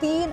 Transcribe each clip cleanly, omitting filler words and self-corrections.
3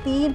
3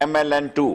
MLN2।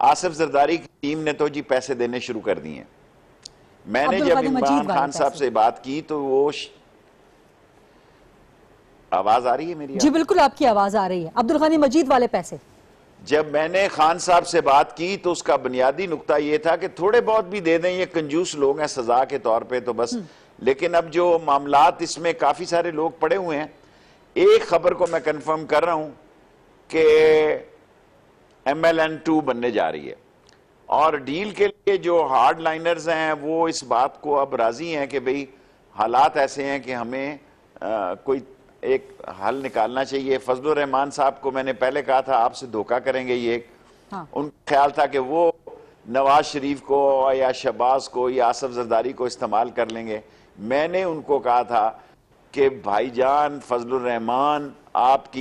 Asif Zardari کی team نے تو جی پیسے دینے شروع کر دیے ہیں. میں نے جب عمران خان صاحب سے بات کی تو وہ آواز آ رہی ہے میری؟ جی بالکل آپ کی آواز آ رہی ہے. عبدالغنی مجید والے پیسے جب میں نے خان صاحب سے بات کی تو اس کا بنیادی نقطہ یہ تھا کہ تھوڑے بہت بھی دے دیں, یہ کنجوس لوگ ہیں سزا کے طور پہ تو بس. لیکن اب جو معاملات اس میں کافی سارے لوگ پڑے ہوئے ہیں, ایک خبر کو میں کنفرم کر رہا ہوں کہ MLN2 بننے جا رہی ہے, اور ڈیل کے لیے جو ہارڈ لائنرز ہیں وہ اس بات کو اب راضی ہیں کہ بھئی حالات ایسے ہیں کہ ہمیں کوئی ایک حل نکالنا چاہیے. فضل الرحمان صاحب کو میں نے پہلے کہا تھا آپ سے دھوکہ کریں گے یہ, ان کا خیال تھا کہ وہ نواز شریف کو یا شہباز کو یا آصف زرداری کو استعمال کر لیں گے. میں نے ان کو کہا تھا کہ بھائی جان فضل الرحمان آپ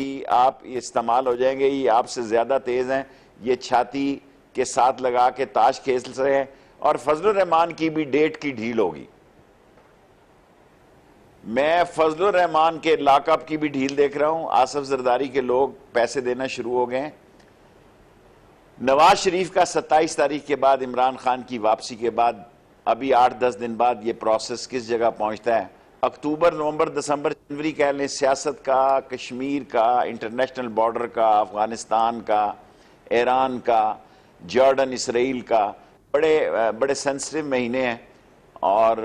استعمال ہو جائیں گے, یہ آپ سے زیادہ تیز ہیں, یہ چھاتی کے ساتھ لگا کے تاش کھیل رہے ہیں, اور فضل الرحمان کی بھی ڈیٹ کی ڈھیل ہوگی. میں فضل الرحمان کے لاک اپ کی بھی ڈھیل دیکھ رہا ہوں. آصف زرداری کے لوگ پیسے دینا شروع ہو گئے ہیں. نواز شریف کا 27 تاریخ کے بعد عمران خان کی واپسی کے بعد ابھی 8-10 دن بعد یہ پروسیس کس جگہ پہنچتا ہے. اکتوبر, نومبر, دسمبر, جنوری کہہ لیں, سیاست کا, کشمیر کا, انٹرنیشنل بارڈر کا, افغانستان کا, ایران کا, جارڈن اسرائیل کا, بڑے سینسٹیو مہینے ہیں, اور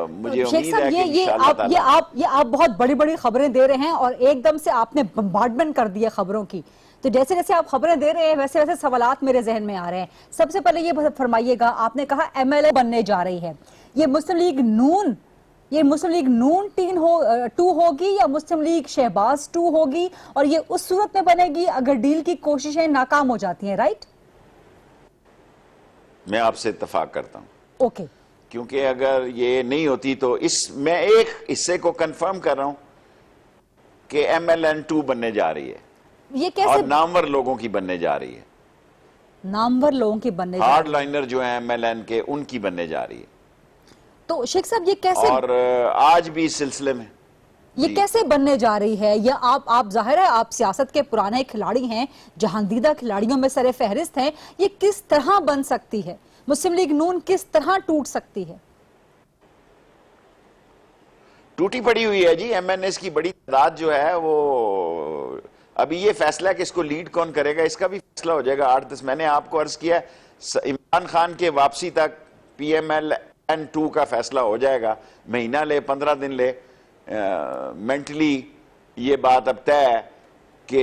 مجھے امید ہے کہ انشاءاللہ تعالی یہ آپ بہت بڑی بڑی خبریں دے رہے ہیں اور ایک دم سے آپ نے بمبارڈمنٹ کر دیا خبروں کی. تو جیسے جیسے آپ خبریں دے رہے ہیں ویسے ویسے سوالات میرے ذہن میں آ رہے ہیں. سب سے پہلے یہ فرمائیے گا, آپ نے کہا MLA بننے جا رہی ہے, یہ مسلم لیگ نون 2 ہوگی یا مسلم لیگ شہباز 2 ہوگی, اور یہ اس صورت میں بنے گی اگر ڈیل کی کوششیں ناکام ہو جاتی ہیں, رائٹ؟ میں آپ سے اتفاق کرتا ہوں. اوکے. کیونکہ اگر یہ نہیں ہوتی تو میں ایک حصے کو کنفرم کر رہا ہوں کہ MLN2 بننے جا رہی ہے, یہ کیسے؟ اور نامور لوگوں کی بننے جا رہی ہے, نامور لوگوں کی بننے جا رہی ہے, ہارڈ لائنر جو ہیں MLN کے, ان کی بننے جا رہی ہے. تو شیخ صاحب یہ کیسے, اور آج بھی اس سلسلے میں یہ کیسے بننے جا رہی ہے؟ یا آپ ظاہر ہے آپ سیاست کے پرانے کھلاڑی ہیں, جہاندیدہ کھلاڑیوں میں سر فہرست ہیں, یہ کس طرح بن سکتی ہے؟ مسلم لیگ نون کس طرح ٹوٹ سکتی ہے؟ ٹوٹی پڑی ہوئی ہے جی. MNS کی بڑی تعداد جو ہے وہ, ابھی یہ فیصلہ کہ اس کو لیڈ کون کرے گا اس کا بھی فیصلہ ہو جائے گا 8-10. میں نے آپ کو عرض کیا عمران خان کے واپسی تک PMLN2 کا فیصلہ ہو جائے گا. مہینہ لے, 15 دن لے, مینٹلی یہ بات اب طے ہے کہ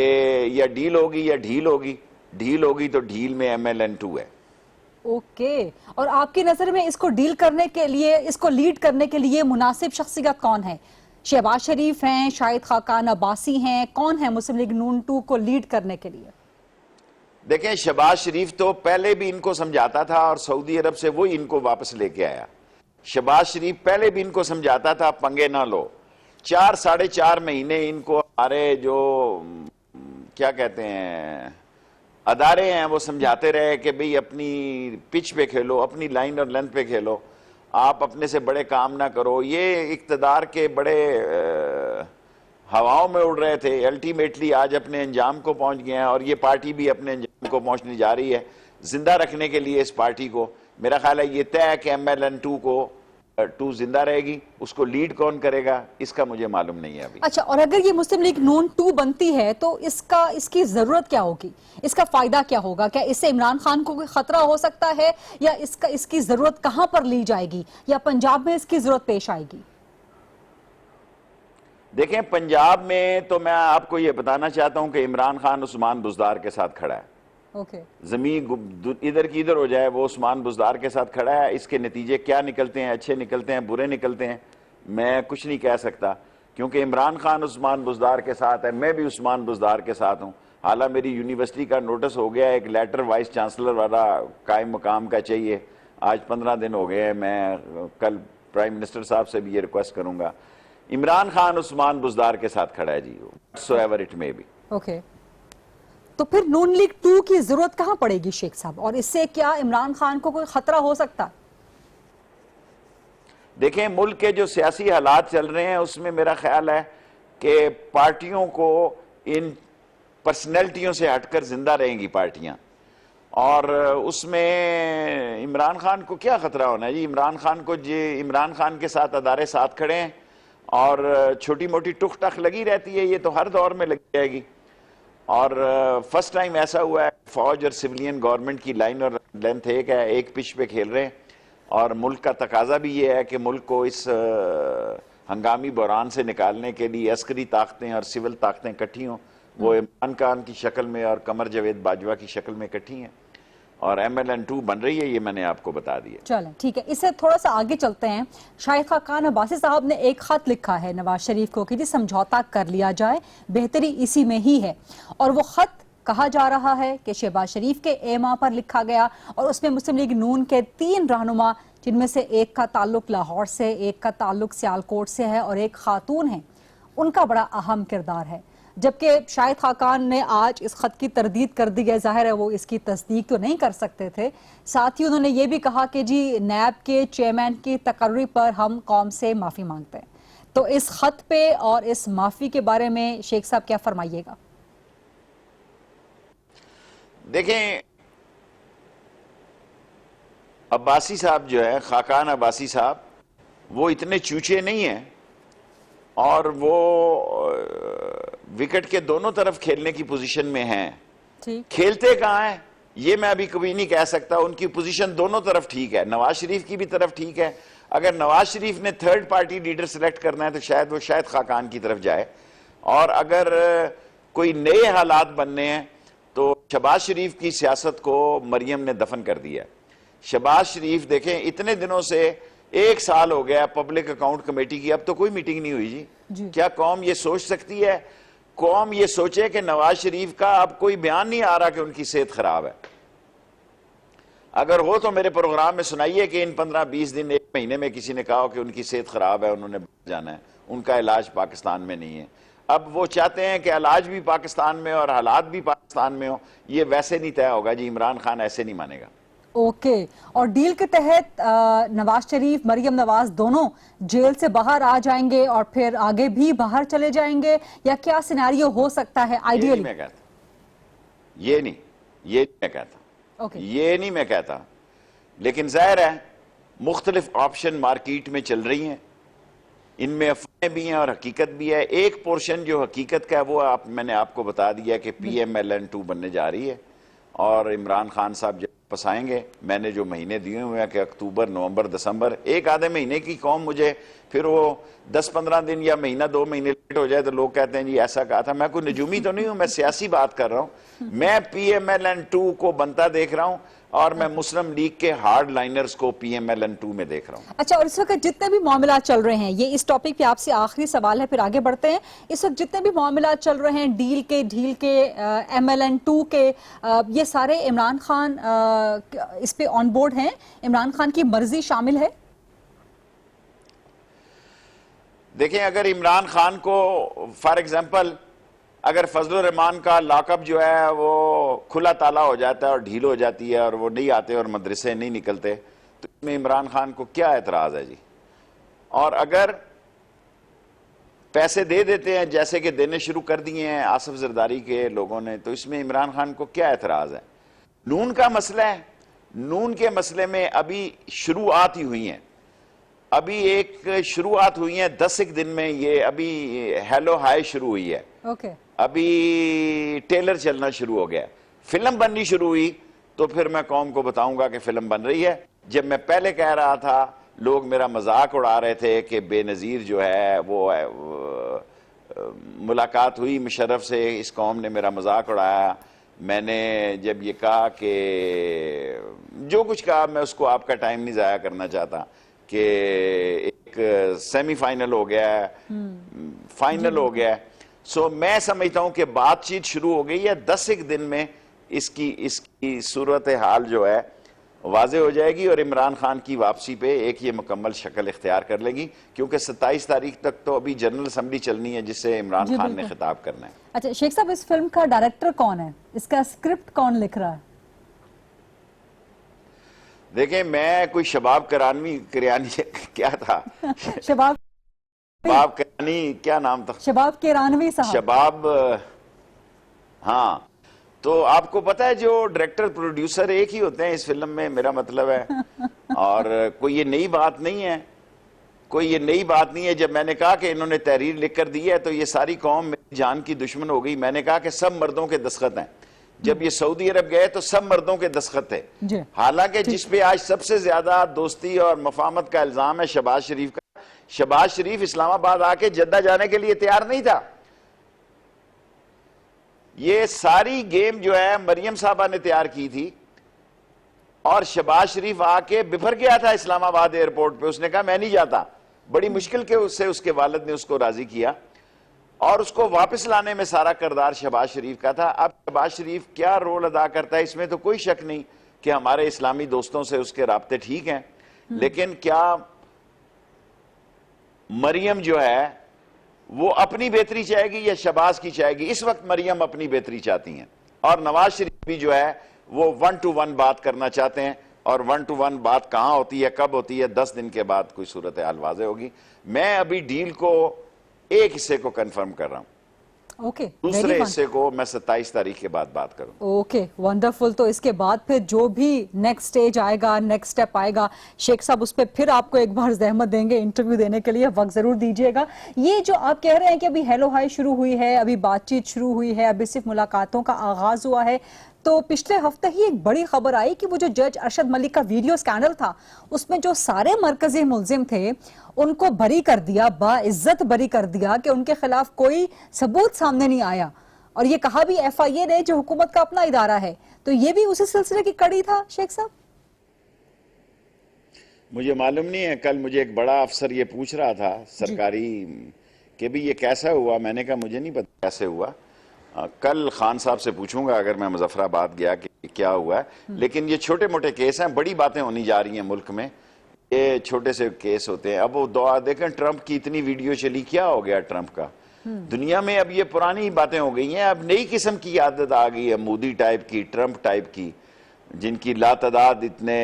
یا ڈیل ہوگی یا ڈھیل ہوگی. ڈھیل ہوگی تو ڈھیل میں MLN2 ہے. اوکے. اور آپ کی نظر میں اس کو ڈیل کرنے کے لیے, اس کو لیڈ کرنے کے لیے مناسب شخصیت کون ہے؟ شہباز شریف ہیں, شاہد خاقان عباسی ہیں, کون ہے مسلم لیگ نون 2 کو لیڈ کرنے کے لیے؟ دیکھیں شہباز شریف تو پہلے بھی ان کو سمجھاتا تھا اور سعودی عرب سے وہی ان کو واپس لے کے آیا. شہباز شریف پہلے بھی ان کو سمجھاتا تھا پنگے نہ لو. 4-4.5 مہینے ان کو ہمارے جو کیا کہتے ہیں ادارے ہیں وہ سمجھاتے رہے کہ بھئی اپنی پچ پہ کھیلو, اپنی لائن اور لینتھ پہ کھیلو, آپ اپنے سے بڑے کام نہ کرو. یہ اقتدار کے بڑے ہواؤں میں اڑ رہے تھے. الٹیمیٹلی آج اپنے انجام کو پہنچ گئے ہیں, اور یہ پارٹی بھی اپنے انجام کو پہنچنے جا رہی ہے. زندہ رکھنے کے لیے اس پارٹی کو میرا خیال ہے یہ طے ہے کہ MLN2 کو 2 زندہ رہے گی. اس کو لیڈ کون کرے گا اس کا مجھے معلوم نہیں ہے ابھی. اچھا, اور اگر یہ مسلم لیگ نون 2 بنتی ہے تو اس کی ضرورت کیا ہوگی؟ اس کا فائدہ کیا ہوگا؟ کیا اس سے عمران خان کو کوئی خطرہ ہو سکتا ہے, یا اس کی ضرورت کہاں پر لی جائے گی, یا پنجاب میں اس کی ضرورت پیش آئے گی؟ دیکھیں پنجاب میں تو میں آپ کو یہ بتانا چاہتا ہوں کہ عمران خان عثمان بزدار کے ساتھ کھڑا ہے. زمین ادھر کی ادھر ہو جائے وہ عثمان بزدار کے ساتھ کھڑا ہے. اس کے نتیجے کیا نکلتے ہیں, اچھے نکلتے ہیں, برے نکلتے ہیں, میں کچھ نہیں کہہ سکتا, کیونکہ عمران خان عثمان بزدار کے ساتھ ہے, میں بھی عثمان بزدار کے ساتھ ہوں. حالانکہ میری یونیورسٹی کا نوٹس ہو گیا, ایک لیٹر وائس چانسلر والا قائم مقام کا چاہیے. آج 15 دن ہو گئے, میں کل پرائم منسٹر صاحب سے بھی یہ ریکویسٹ کروں گا. عمران خان عثمان بزدار کے ساتھ کھڑا ہے جی, whatsoever it may be. Okay, تو پھر نون لیگ 2 کی ضرورت کہاں پڑے گی شیخ صاحب, اور اس سے کیا عمران خان کو کوئی خطرہ ہو سکتا؟ دیکھیں ملک کے جو سیاسی حالات چل رہے ہیں اس میں میرا خیال ہے کہ پارٹیوں کو ان پرسنالٹیوں سے ہٹ کر زندہ رہیں گی پارٹیاں, اور اس میں عمران خان کو کیا خطرہ ہونا ہے جی؟ عمران خان کے ساتھ ادارے ساتھ کھڑے ہیں اور چھوٹی موٹی ٹک ٹک لگی رہتی ہے، یہ تو ہر دور میں لگی جائے گی. اور فرسٹ ٹائم ایسا ہوا ہے فوج اور سیولین گورنمنٹ کی لائن اور لینتھ ایک ہے، ایک پچ پہ کھیل رہے ہیں. اور ملک کا تقاضا بھی یہ ہے کہ ملک کو اس ہنگامی بحران سے نکالنے کے لیے عسکری طاقتیں اور سول طاقتیں اکٹھی ہوں. وہ عمران خان کی شکل میں اور قمر جاوید باجوہ کی شکل میں اکٹھی ہیں اور MLN2 بن رہی ہے. یہ میں نے آپ کو بتا دیا. چلیں ٹھیک ہے، اس سے تھوڑا سا آگے چلتے ہیں. شاہد خاقان عباسی صاحب نے ایک خط لکھا ہے نواز شریف کو کہ جی سمجھوتا کر لیا جائے، بہتری اسی میں ہی ہے. اور وہ خط کہا جا رہا ہے کہ شہباز شریف کے ایما پر لکھا گیا اور اس میں مسلم لیگ نون کے 3 رہنما، جن میں سے ایک کا تعلق لاہور سے، ایک کا تعلق سیالکوٹ سے ہے اور ایک خاتون ہیں، ان کا بڑا اہم کردار ہے. جبکہ شاہد خاقان نے آج اس خط کی تردید کر دی ہے، ظاہر ہے وہ اس کی تصدیق تو نہیں کر سکتے تھے. ساتھ ہی انہوں نے یہ بھی کہا کہ جی نیب کے چیئرمین کی تقرری پر ہم قوم سے معافی مانگتے ہیں. تو اس خط پہ اور اس معافی کے بارے میں شیخ صاحب کیا فرمائیے گا؟ دیکھیں، عباسی صاحب جو ہے، خاقان عباسی صاحب، وہ اتنے چوچے نہیں ہیں اور وہ وکٹ کے دونوں طرف کھیلنے کی پوزیشن میں ہیں. کھیلتے کہاں ہیں یہ میں ابھی کبھی نہیں کہہ سکتا. ان کی پوزیشن دونوں طرف ٹھیک ہے، نواز شریف کی بھی طرف ٹھیک ہے. اگر نواز شریف نے تھرڈ پارٹی لیڈر سلیکٹ کرنا ہے تو شاید وہ خاقان کی طرف جائے. اور اگر کوئی نئے حالات بننے ہیں تو شہباز شریف کی سیاست کو مریم نے دفن کر دیا. شہباز شریف دیکھیں اتنے دنوں سے 1 سال ہو گیا پبلک اکاؤنٹ کمیٹی کی، اب تو کوئی میٹنگ نہیں ہوئی جی. کیا قوم یہ سوچ سکتی ہے، قوم یہ سوچے کہ نواز شریف کا اب کوئی بیان نہیں آ رہا کہ ان کی صحت خراب ہے؟ اگر ہو تو میرے پروگرام میں سنائیے کہ ان 15-20 دن 1 مہینے میں کسی نے کہا کہ ان کی صحت خراب ہے، انہوں نے جانا ہے، ان کا علاج پاکستان میں نہیں ہے. اب وہ چاہتے ہیں کہ علاج بھی پاکستان میں اور حالات بھی پاکستان میں ہو. یہ ویسے نہیں طے ہوگا جی، عمران خان ایسے نہیں مانے گا. اوکے. اور ڈیل کے تحت نواز شریف، مریم نواز دونوں جیل سے باہر آ جائیں گے اور پھر آگے بھی باہر چلے جائیں گے، یا کیا سیناریو ہو سکتا ہے آئیڈیلی؟ یہ نہیں میں کہتا. لیکن ظاہر ہے مختلف آپشن مارکیٹ میں چل رہی ہیں، ان میں افواہیں بھی ہیں اور حقیقت بھی ہے. ایک پورشن جو حقیقت کا ہے وہ میں نے آپ کو بتا دیا کہ PMLN2 بننے جا رہی ہے. اور عمران خان صاحب جب واپس آئیں گے، میں نے جو مہینے دیے ہوئے ہیں کہ اکتوبر، نومبر، دسمبر، 1 آدھے مہینے کی قوم مجھے پھر وہ 10-15 دن یا مہینہ 2 مہینے لیٹ ہو جائے تو لوگ کہتے ہیں جی ایسا کہا تھا. میں کوئی نجومی تو نہیں ہوں، میں سیاسی بات کر رہا ہوں. میں PMLN2 کو بنتا دیکھ رہا ہوں اور میں مسلم لیگ کے ہارڈ لائنرز کو PMLN2 میں دیکھ رہا ہوں. اچھا، اور اس وقت جتنے بھی معاملات چل رہے ہیں، یہ اس ٹاپک پہ آپ سے آخری سوال ہے پھر آگے بڑھتے ہیں. اس وقت جتنے بھی معاملات چل رہے ہیں، ڈیل کے MLN2 کے، یہ سارے عمران خان اس پہ آن بورڈ ہیں؟ عمران خان کی مرضی شامل ہے؟ دیکھیں، اگر عمران خان کو فار ایگزامپل اگر فضل الرحمان کا لاک اپ جو ہے وہ کھلا تالا ہو جاتا ہے اور ڈھیل ہو جاتی ہے اور وہ نہیں آتے اور مدرسے نہیں نکلتے، تو اس میں عمران خان کو کیا اعتراض ہے جی؟ اور اگر پیسے دے دیتے ہیں جیسے کہ دینے شروع کر دیے ہیں آصف زرداری کے لوگوں نے، تو اس میں عمران خان کو کیا اعتراض ہے؟ نون کا مسئلہ ہے، نون کے مسئلے میں ابھی شروعات ہی ہوئی ہیں. ابھی ایک شروعات ہوئی ہیں 10 دن میں، یہ ابھی ہیلو ہائی شروع ہوئی ہے. ابھی ٹیلر چلنا شروع ہو گیا. فلم بننی شروع ہوئی تو پھر میں قوم کو بتاؤں گا کہ فلم بن رہی ہے. جب میں پہلے کہہ رہا تھا لوگ میرا مذاق اڑا رہے تھے کہ بے نظیر جو ہے وہ ملاقات ہوئی مشرف سے، اس قوم نے میرا مذاق اڑایا. میں نے جب یہ کہا کہ جو کچھ کہا، میں اس کو آپ کا ٹائم نہیں ضائع کرنا چاہتا، کہ ایک سیمی فائنل ہو گیا ہے، فائنل ہو گیا ہے. سو میں سمجھتا ہوں کہ بات چیت شروع ہو گئی ہے. 10 دن میں اس کی صورتحال جو ہے واضح ہو جائے گی اور عمران خان کی واپسی پہ ایک یہ مکمل شکل اختیار کر لے گی، کیونکہ 27 تاریخ تک تو ابھی جنرل اسمبلی چلنی ہے جس سے عمران خان نے خطاب کرنا ہے. اچھا شیخ صاحب، اس فلم کا ڈائریکٹر کون ہے؟ اس کا اسکرپٹ کون لکھ رہا ہے؟ دیکھیں، میں کوئی شباب کریانی کیا تھا، شباب کرانی، کیا نام تھا؟ شباب کیرانوی صاحب. شباب، ہاں. تو آپ کو پتا ہے جو ڈائریکٹر پروڈیوسر ایک ہی ہوتے ہیں اس فلم میں، میرا مطلب ہے. اور کوئی یہ نئی بات نہیں ہے، کوئی یہ نئی بات نہیں ہے. جب میں نے کہا کہ انہوں نے تحریر لکھ کر دی ہے تو یہ ساری قوم میری جان کی دشمن ہو گئی. میں نے کہا کہ سب مردوں کے دستخط ہیں. جب یہ سعودی عرب گئے تو سب مردوں کے دستخط تھے. حالانکہ جس پہ آج سب سے زیادہ دوستی اور مفاہمت کا الزام ہے شہباز شریف کا. شہباز شریف اسلام آباد آ کے جدہ جانے کے لیے تیار نہیں تھا. یہ ساری گیم جو ہے مریم صاحبہ نے تیار کی تھی اور شہباز شریف آ کے بفر گیا تھا اسلام آباد ایئرپورٹ پہ. اس نے کہا میں نہیں جاتا. بڑی مشکل کے اس کے والد نے اس کو راضی کیا اور اس کو واپس لانے میں سارا کردار شہباز شریف کا تھا. اب شہباز شریف کیا رول ادا کرتا ہے اس میں تو کوئی شک نہیں کہ ہمارے اسلامی دوستوں سے اس کے رابطے ٹھیک ہیں، لیکن کیا مریم جو ہے وہ اپنی بہتری چاہے گی یا شہباز کی چاہے گی؟ اس وقت مریم اپنی بہتری چاہتی ہیں اور نواز شریف بھی جو ہے وہ 1 to 1 بات کرنا چاہتے ہیں. اور 1 to 1 بات کہاں ہوتی ہے، کب ہوتی ہے؟ 10 دن کے بعد کوئی صورتحال واضح ہوگی. میں ابھی ڈیل کو ایک حصے کو کنفرم کر رہا ہوں، اوکے، دوسرے حصے کو میں 27 تاریخ کے بعد بات کروں. Okay, wonderful. تو اس کے بعد پھر جو بھی نیکسٹ سٹیج آئے گا، نیکسٹ سٹیپ آئے گا، شیخ صاحب اس پہ پھر آپ کو ایک بار زحمت دیں گے انٹرویو دینے کے لیے، وقت ضرور دیجیے گا. یہ جو آپ کہہ رہے ہیں کہ ابھی ہیلو ہائی شروع ہوئی ہے، ابھی بات چیت شروع ہوئی ہے، ابھی صرف ملاقاتوں کا آغاز ہوا ہے، تو پچھلے ہفتے ہی ایک بڑی خبر آئی کہ وہ جو جج ارشد ملک کا ویڈیو سکینڈل تھا اس میں جو سارے مرکزی ملزم تھے ان کو بری کر دیا، باعزت بری کر دیا کہ ان کے خلاف کوئی ثبوت سامنے نہیں آیا. اور یہ کہا بھی ایف آئی اے نے جو حکومت کا اپنا ادارہ ہے. تو یہ بھی اسی سلسلے کی کڑی تھا شیخ صاحب؟ مجھے معلوم نہیں ہے. کل مجھے ایک بڑا افسر یہ پوچھ رہا تھا سرکاری کہ بھی یہ کیسا ہوا. میں نے کہا مجھے نہیں پتا کیسے ہوا، کل خان صاحب سے پوچھوں گا اگر میں مظفر آباد گیا کہ کیا ہوا ہے. لیکن یہ چھوٹے موٹے کیس ہیں، بڑی باتیں ہونی جا رہی ہیں ملک میں. یہ چھوٹے سے کیس ہوتے ہیں. اب وہ دعا دیکھیں ٹرمپ کی اتنی ویڈیو چلی، کیا ہو گیا ٹرمپ کا؟ دنیا میں اب یہ پرانی باتیں ہو گئی ہیں. اب نئی قسم کی عادت آ گئی ہے، مودی ٹائپ کی، ٹرمپ ٹائپ کی، جن کی لاتعداد اتنے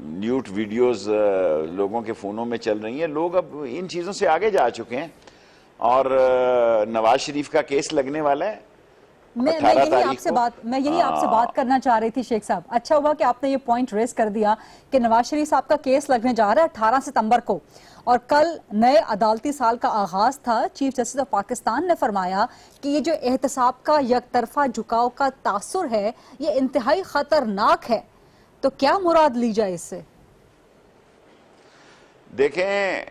نیوٹ ویڈیوز لوگوں کے فونوں میں چل رہی ہیں. لوگ اب ان چیزوں سے آگے جا چکے ہیں. اور نواز شریف کا کیس لگنے والا ہے میں یہی آپ سے بات کرنا چاہ رہی تھی شیخ صاحب. اچھا ہوا کہ آپ نے یہ پوائنٹ ریز کر دیا کہ نواز شریف صاحب کا کیس لگنے جا رہا ہے 18 ستمبر کو، اور کل نئے عدالتی سال کا آغاز تھا. چیف جسٹس آف پاکستان نے فرمایا کہ یہ جو احتساب کا یک طرفہ جھکاؤ کا تاثر ہے یہ انتہائی خطرناک ہے. تو کیا مراد لی جائے اس سے؟ دیکھیں،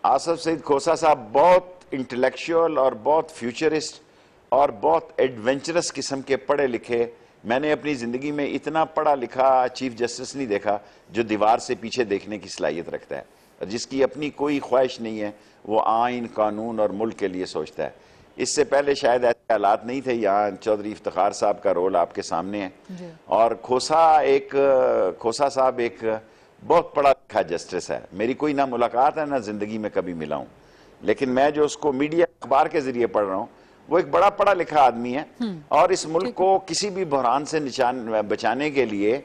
آصف سعید کھوسہ صاحب بہت انٹلیکچوئل اور بہت فیوچرسٹ اور بہت ایڈونچرس قسم کے پڑھے لکھے. میں نے اپنی زندگی میں اتنا پڑھا لکھا چیف جسٹس نہیں دیکھا جو دیوار سے پیچھے دیکھنے کی صلاحیت رکھتا ہے، جس کی اپنی کوئی خواہش نہیں ہے، وہ آئین، قانون اور ملک کے لیے سوچتا ہے. اس سے پہلے شاید ایسے حالات نہیں تھے. یہاں چودھری افتخار صاحب کا رول آپ کے سامنے ہے. اور کھوسہ صاحب ایک بہت پڑھا لکھا جسٹس ہے. میری کوئی نہ ملاقات ہے نہ زندگی میں کبھی ملا ہوں، لیکن میں جو اس کو میڈیا اخبار کے ذریعے پڑھ رہا ہوں وہ ایک بڑا پڑھا لکھا آدمی ہے. اور اس ملک کو کسی بھی بحران سے بچانے کے لیے،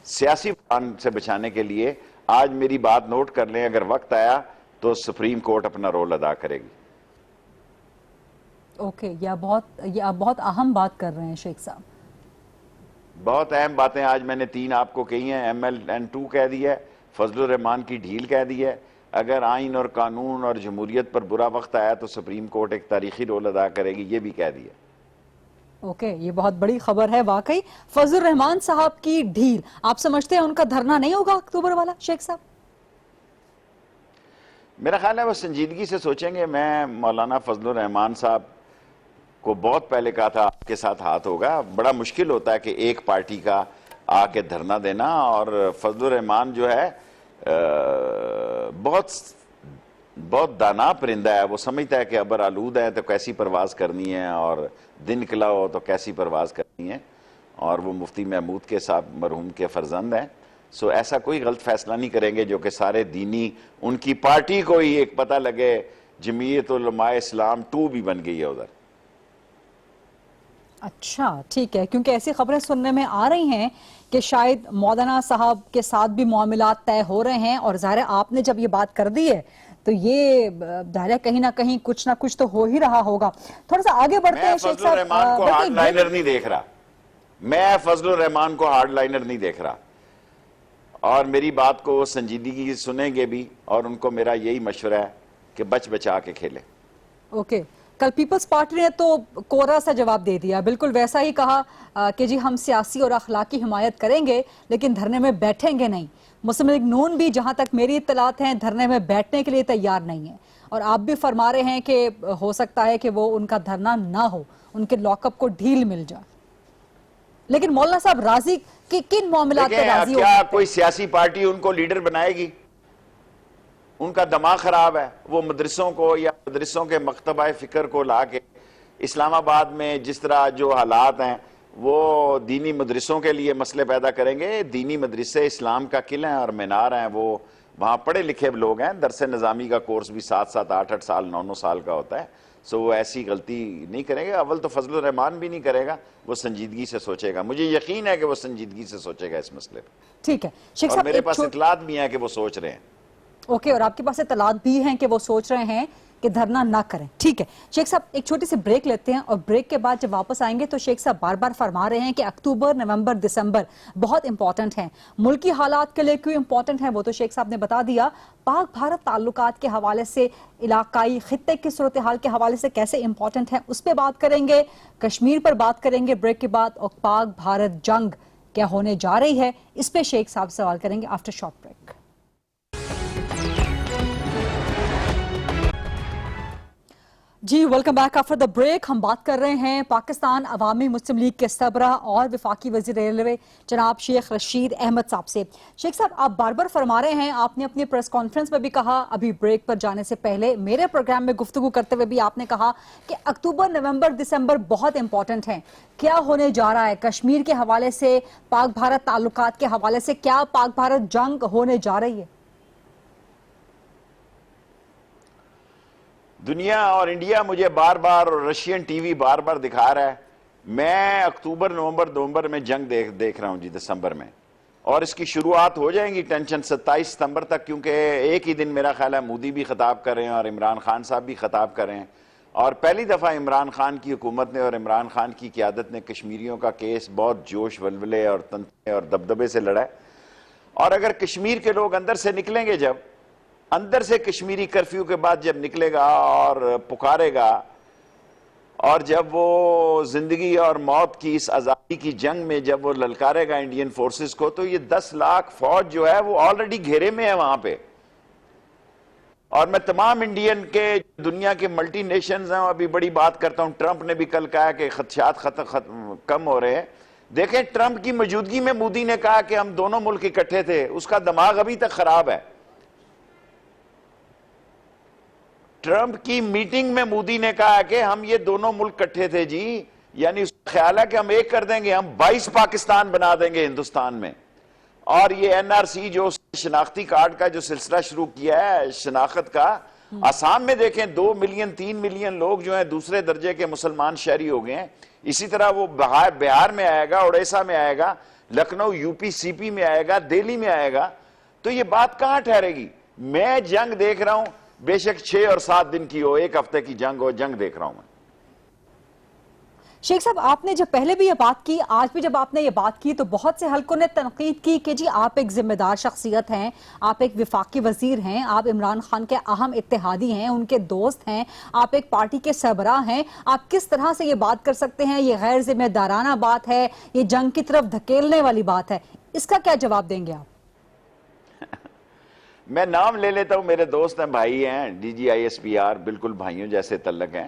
سیاسی بحران سے بچانے کے لیے، آج میری بات نوٹ کر لیں، اگر وقت آیا تو سپریم کورٹ اپنا رول ادا کرے گی. اوکے، یہ آپ بہت اہم بات کر رہے ہیں شیخ صاحب. بہت اہم باتیں آج میں نے 3 آپ کو کہی ہیں. MLN2 کہہ دی ہے، فضل الرحمان کی ڈھیل کہہ دی ہے. اگر آئین اور قانون اور جمہوریت پر برا وقت آیا تو سپریم کورٹ ایک تاریخی رول ادا کرے گی، یہ بھی کہہ دیا. اوکے، یہ بہت بڑی خبر ہے واقعی. فضل الرحمان صاحب کی ڈھیل، آپ سمجھتے ہیں ان کا دھرنا نہیں ہوگا اکتوبر والا شیخ صاحب؟ میرا خیال ہے وہ سنجیدگی سے سوچیں گے. میں مولانا فضل الرحمان صاحب کو بہت پہلے کہا تھا آپ کے ساتھ ہاتھ ہوگا. بڑا مشکل ہوتا ہے کہ ایک پارٹی کا آ کے دھرنا دینا. اور فضل الرحمان جو ہے بہت دانا پرندہ ہے. وہ سمجھتا ہے کہ ابر آلود ہے تو کیسی پرواز کرنی ہے، اور دن کھلا ہو تو کیسی پرواز کرنی ہے. اور وہ مفتی محمود کے صاحب مرحوم کے فرزند ہیں. سو ایسا کوئی غلط فیصلہ نہیں کریں گے جو کہ سارے دینی، ان کی پارٹی کو ہی ایک پتہ لگے جمعیت علماء اسلام 2 بھی بن گئی ہے ادھر. اچھا ٹھیک ہے، کیونکہ ایسی خبریں سننے میں آ رہی ہیں کہ شاید مولانا صاحب کے ساتھ بھی معاملات طے ہو رہے ہیں. اور ظاہر آپ نے جب یہ بات کر دی ہے تو یہ ظاہر کہیں نہ کہیں کچھ نہ کچھ تو ہو ہی رہا ہوگا. تھوڑا سا آگے بڑھتے ہیں شیخ صاحب. میں فضل الرحمان کو ہارڈ لائنر نہیں دیکھ رہا. میں فضل الرحمان کو ہارڈ لائنر نہیں دیکھ رہا، اور میری بات کو سنجیدگی سنیں گے بھی، اور ان کو میرا یہی مشورہ ہے کہ بچ بچا کے کھیلیں۔ اوکے، کل پیپلز پارٹی نے تو کورا سا جواب دے دیا، بالکل ویسا ہی کہا کہ جی ہم سیاسی اور اخلاقی حمایت کریں گے لیکن دھرنے میں بیٹھیں گے نہیں۔ مسلم لیگ نون بھی جہاں تک میری اطلاعات ہیں دھرنے میں بیٹھنے کے لیے تیار نہیں ہے، اور آپ بھی فرما رہے ہیں کہ ہو سکتا ہے کہ وہ ان کا دھرنا نہ ہو، ان کے لاک اپ کو ڈھیل مل جائے۔ لیکن مولانا صاحب راضی کن معاملات پہ راضی ہو کیا سکتے ہیں؟ کوئی سیاسی پارٹی ان کو لیڈر بنائے گی؟ ان کا دماغ خراب ہے، وہ مدرسوں کو یا مدرسوں کے مکتبہ فکر کو لا کے اسلام آباد میں جس طرح جو حالات ہیں وہ دینی مدرسوں کے لیے مسئلے پیدا کریں گے۔ دینی مدرسے اسلام کا قلعہ ہیں اور مینار ہیں، وہ وہاں پڑھے لکھے لوگ ہیں، درس نظامی کا کورس بھی 7 8 سال 9 سال کا ہوتا ہے، سو وہ ایسی غلطی نہیں کریں گے۔ اول تو فضل الرحمان بھی نہیں کرے گا، وہ سنجیدگی سے سوچے گا، مجھے یقین ہے کہ وہ سنجیدگی سے سوچے گا اس مسئلے پہ، ٹھیک ہے شیخ اور صاحب، میرے پاس اطلاعات بھی ہیں کہ وہ سوچ رہے ہیں۔ اوکے، اور آپ کے پاس اطلاعات بھی ہیں کہ وہ سوچ رہے ہیں کہ دھرنا نہ کریں، ٹھیک ہے شیخ صاحب ایک چھوٹی سی بریک لیتے ہیں، اور بریک کے بعد جب واپس آئیں گے تو شیخ صاحب بار بار فرما رہے ہیں کہ اکتوبر، نومبر، دسمبر بہت امپورٹنٹ ہیں، ملکی حالات کے لیے کیوں امپورٹنٹ ہیں وہ تو شیخ صاحب نے بتا دیا، پاک بھارت تعلقات کے حوالے سے، علاقائی خطے کی صورتحال کے حوالے سے کیسے امپورٹنٹ ہیں اس پہ بات کریں گے، کشمیر پر بات کریں گے بریک کے بعد، اور پاک بھارت جنگ کیا ہونے جا رہی ہے اس پہ شیخ صاحب سوال کریں گے آفٹر شارٹ بریک۔ جی welcome back after the break. ہم بات کر رہے ہیں پاکستان عوامی مسلم لیگ کے سربراہ اور وفاقی وزیر ریلوے جناب شیخ رشید احمد صاحب سے۔ شیخ صاحب آپ بار بار فرما رہے ہیں، آپ نے اپنی پریس کانفرنس میں بھی کہا، ابھی بریک پر جانے سے پہلے میرے پروگرام میں گفتگو کرتے ہوئے بھی آپ نے کہا کہ اکتوبر، نومبر، دسمبر بہت امپورٹنٹ ہیں۔ کیا ہونے جا رہا ہے کشمیر کے حوالے سے، پاک بھارت تعلقات کے حوالے سے؟ کیا پاک بھارت جنگ ہونے جا رہی ہے؟ دنیا اور انڈیا مجھے بار بار اور رشین ٹی وی بار بار دکھا رہا ہے، میں اکتوبر، نومبر میں جنگ دیکھ رہا ہوں جی، دسمبر میں، اور اس کی شروعات ہو جائیں گی ٹینشن 27 ستمبر تک، کیونکہ ایک ہی دن میرا خیال ہے مودی بھی خطاب کر رہے ہیں اور عمران خان صاحب بھی خطاب کر رہے ہیں، اور پہلی دفعہ عمران خان کی حکومت نے اور عمران خان کی قیادت نے کشمیریوں کا کیس بہت جوش ولولے اور تنطے اور دبدبے سے لڑا ہے، اور اگر کشمیر کے لوگ اندر سے نکلیں گے، جب اندر سے کشمیری کرفیو کے بعد جب نکلے گا اور پکارے گا، اور جب وہ زندگی اور موت کی اس آزادی کی جنگ میں جب وہ للکارے گا انڈین فورسز کو، تو یہ 10 لاکھ فوج جو ہے وہ آلریڈی گھیرے میں ہے وہاں پہ، اور میں تمام انڈین کے دنیا کے ملٹی نیشنز ہیں، ابھی بڑی بات کرتا ہوں، ٹرمپ نے بھی کل کہا کہ خدشات کم ہو رہے ہیں۔ دیکھیں ٹرمپ کی موجودگی میں مودی نے کہا کہ ہم دونوں ملک اکٹھے تھے، اس کا دماغ ابھی تک خراب ہے۔ ٹرمپ کی میٹنگ میں مودی نے کہا کہ ہم یہ دونوں ملک کٹھے تھے جی، یعنی اس کا خیال ہے کہ ہم ایک کر دیں گے، ہم 22 پاکستان بنا دیں گے ہندوستان میں۔ اور یہ این آر سی جو شناختی کارڈ کا جو سلسلہ شروع کیا ہے شناخت کا، آسام میں دیکھیں 2 ملین 3 ملین لوگ جو ہیں دوسرے درجے کے مسلمان شہری ہو گئے ہیں، اسی طرح وہ بہار میں آئے گا، اڑیسہ میں آئے گا، لکھنؤ یو پی سی پی میں آئے گا، دہلی میں آئے گا، تو یہ بات کہاں ٹھہرے گی؟ میں جنگ دیکھ رہا ہوں، بے شک 6 اور 7 دن کی ہو، 1 ہفتے کی جنگ ہو، جنگ دیکھ رہا ہوں میں۔ شیخ صاحب آپ نے جب پہلے بھی یہ بات کی، آج بھی جب آپ نے یہ بات کی، تو بہت سے حلقوں نے تنقید کی کہ جی آپ ایک ذمہ دار شخصیت ہیں، آپ ایک وفاقی وزیر ہیں، آپ عمران خان کے اہم اتحادی ہیں، ان کے دوست ہیں، آپ ایک پارٹی کے سربراہ ہیں، آپ کس طرح سے یہ بات کر سکتے ہیں؟ یہ غیر ذمہ دارانہ بات ہے، یہ جنگ کی طرف دھکیلنے والی بات ہے، اس کا کیا جواب دیں گے آپ؟ میں نام لے لیتا ہوں، میرے دوست ہیں، بھائی ہیں، D G I S P R, بالکل بھائیوں جیسے تعلق ہیں۔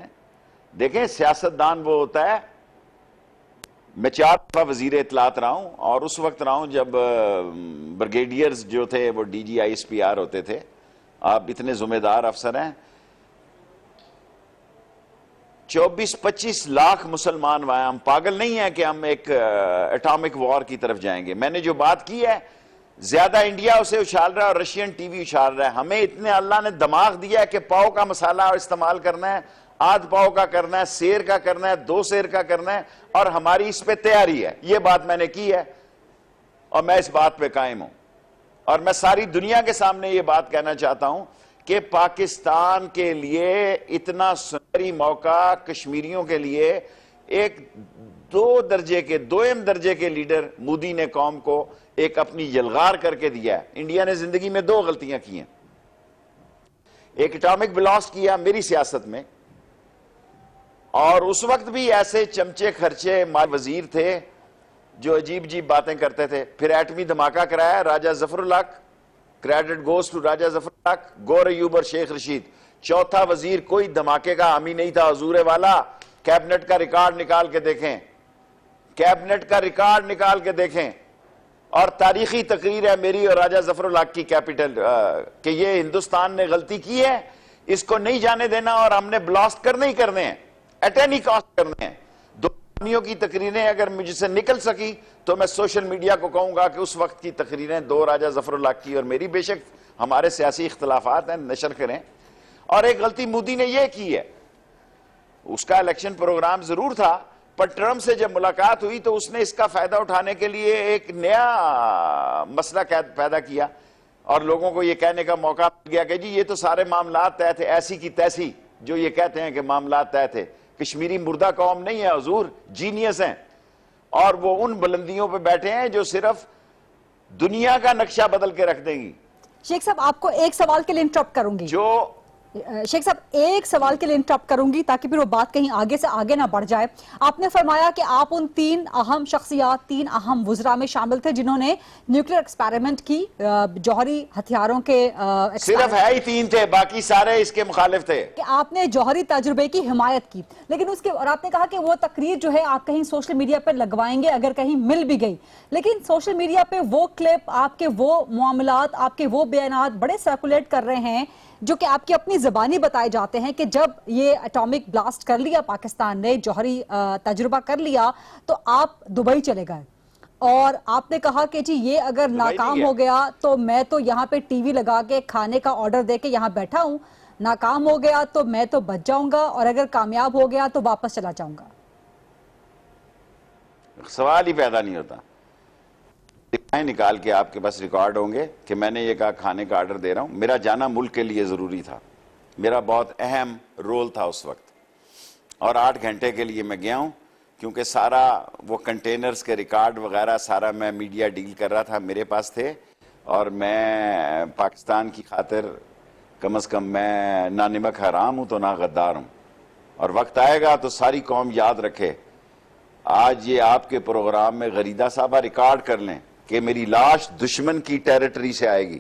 دیکھیں سیاستدان وہ ہوتا ہے، میں 4 دفعہ وزیر اطلاعات رہا ہوں، اور اس وقت رہا ہوں جب بریگیڈیئرز جو تھے وہ D G I S P R ہوتے تھے، آپ اتنے ذمہ دار افسر ہیں۔ 24-25 لاکھ مسلمان وہاں، ہم پاگل نہیں ہیں کہ ہم ایک اٹامک وار کی طرف جائیں گے۔ میں نے جو بات کی ہے، زیادہ انڈیا اسے اچھال رہا ہے اور رشین ٹی وی اچھال رہا ہے، ہمیں اتنے اللہ نے دماغ دیا ہے کہ پاؤ کا مسالہ استعمال کرنا ہے، آدھ پاؤ کا کرنا ہے، سیر کا کرنا ہے، 2 سیر کا کرنا ہے، اور ہماری اس پہ تیاری ہے۔ یہ بات میں نے کی ہے اور میں اس بات پہ قائم ہوں، اور میں ساری دنیا کے سامنے یہ بات کہنا چاہتا ہوں کہ پاکستان کے لیے اتنا سنہری موقع کشمیریوں کے لیے ایک دو درجے کے دویم درجے کے لیڈر مودی نے قوم کو ایک اپنی یلغار کر کے دیا ہے. انڈیا نے زندگی میں دو غلطیاں کی ہیں. ایک اٹامک بلاسٹ کیا میری سیاست میں, اور اس وقت بھی ایسے چمچے خرچے وزیر تھے جو عجیب عجیب باتیں کرتے تھے. پھر ایٹمی دھماکہ کرایا راجہ ظفر اللہ, کریڈٹ گوز ٹو راجہ ظفر اللہ, گور ایوب اور شیخ رشید. چوتھا وزیر کوئی دھماکے کا حامی نہیں تھا. حضور والا کیبنٹ کا ریکارڈ نکال کے دیکھیں, کیبنٹ کا ریکارڈ نکال کے دیکھیں. اور تاریخی تقریر ہے میری اور راجہ ظفر اللہ کی کیپٹل کہ یہ ہندوستان نے غلطی کی ہے, اس کو نہیں جانے دینا اور ہم نے بلاسٹ کرنے ہی کرنے ہیں, ایٹ اینی کاسٹ کرنے ہیں. دو آدمیوں کی تقریریں اگر مجھ سے نکل سکی تو میں سوشل میڈیا کو کہوں گا کہ اس وقت کی تقریریں دو راجہ ظفر اللہ کی اور میری, بے شک ہمارے سیاسی اختلافات ہیں, نشر کریں. اور ایک غلطی مودی نے یہ کی ہے, اس کا الیکشن پروگرام ضرور تھا, پر ٹرمپ سے جب ملاقات ہوئی تو اس نے اس کا فائدہ اٹھانے کے لیے ایک نیا مسئلہ پیدا کیا اور لوگوں کو یہ کہنے کا موقع مل گیا کہ جی یہ تو سارے معاملات طے تھے, ایسی کی تیسی جو یہ کہتے ہیں کہ معاملات طے تھے. کشمیری مردہ قوم نہیں ہے حضور, جینیس ہیں, اور وہ ان بلندیوں پہ بیٹھے ہیں جو صرف دنیا کا نقشہ بدل کے رکھ دیں گی. شیخ صاحب آپ کو ایک سوال کے لیے انٹرپٹ کروں گی. شیخ صاحب ایک سوال کے لیے انٹرپٹ کروں گی تاکہ پھر وہ بات کہیں آگے سے آگے نہ بڑھ جائے. آپ نے فرمایا کہ آپ ان تین اہم شخصیات, تین اہم وزراء میں شامل تھے جنہوں نے نیوکلیر ایکسپیریمنٹ کی, جوہری ہتھیاروں کے صرف ہے ہی تین تھے, باقی سارے اس کے مخالف تھے. کہ آپ نے جوہری تجربے کی حمایت کی, لیکن اس کے اور آپ نے کہا کہ وہ تقریر جو ہے آپ کہیں سوشل میڈیا پہ لگوائیں گے اگر کہیں مل بھی گئی, لیکن سوشل میڈیا پہ وہ کلپ, آپ کے وہ معاملات, آپ کے وہ بیانات بڑے سرکولیٹ کر رہے ہیں جو کہ آپ کی اپنی زبانی بتائے جاتے ہیں کہ جب یہ اٹامک بلاسٹ کر لیا پاکستان نے, جوہری تجربہ کر لیا, تو آپ دبئی چلے گئے اور آپ نے کہا کہ جی یہ اگر ناکام ہو گیا تو میں تو یہاں پہ ٹی وی لگا کے کھانے کا آرڈر دے کے یہاں بیٹھا ہوں, ناکام ہو گیا تو میں تو بچ جاؤں گا اور اگر کامیاب ہو گیا تو واپس چلا جاؤں گا. سوال ہی پیدا نہیں ہوتا. نکال کے آپ کے پاس ریکارڈ ہوں گے کہ میں نے یہ کہا کھانے کا آرڈر دے رہا ہوں. میرا جانا ملک کے لیے ضروری تھا, میرا بہت اہم رول تھا اس وقت, اور 8 گھنٹے کے لیے میں گیا ہوں کیونکہ سارا وہ کنٹینرز کے ریکارڈ وغیرہ سارا میں میڈیا ڈیل کر رہا تھا, میرے پاس تھے, اور میں پاکستان کی خاطر کم از کم میں نہ نمک حرام ہوں تو نہ غدار ہوں. اور وقت آئے گا تو ساری قوم یاد رکھے, آج یہ آپ کے پروگرام میں غریدہ صاحبہ ریکارڈ کر لیں کہ میری لاش دشمن کی ٹیریٹری سے آئے گی,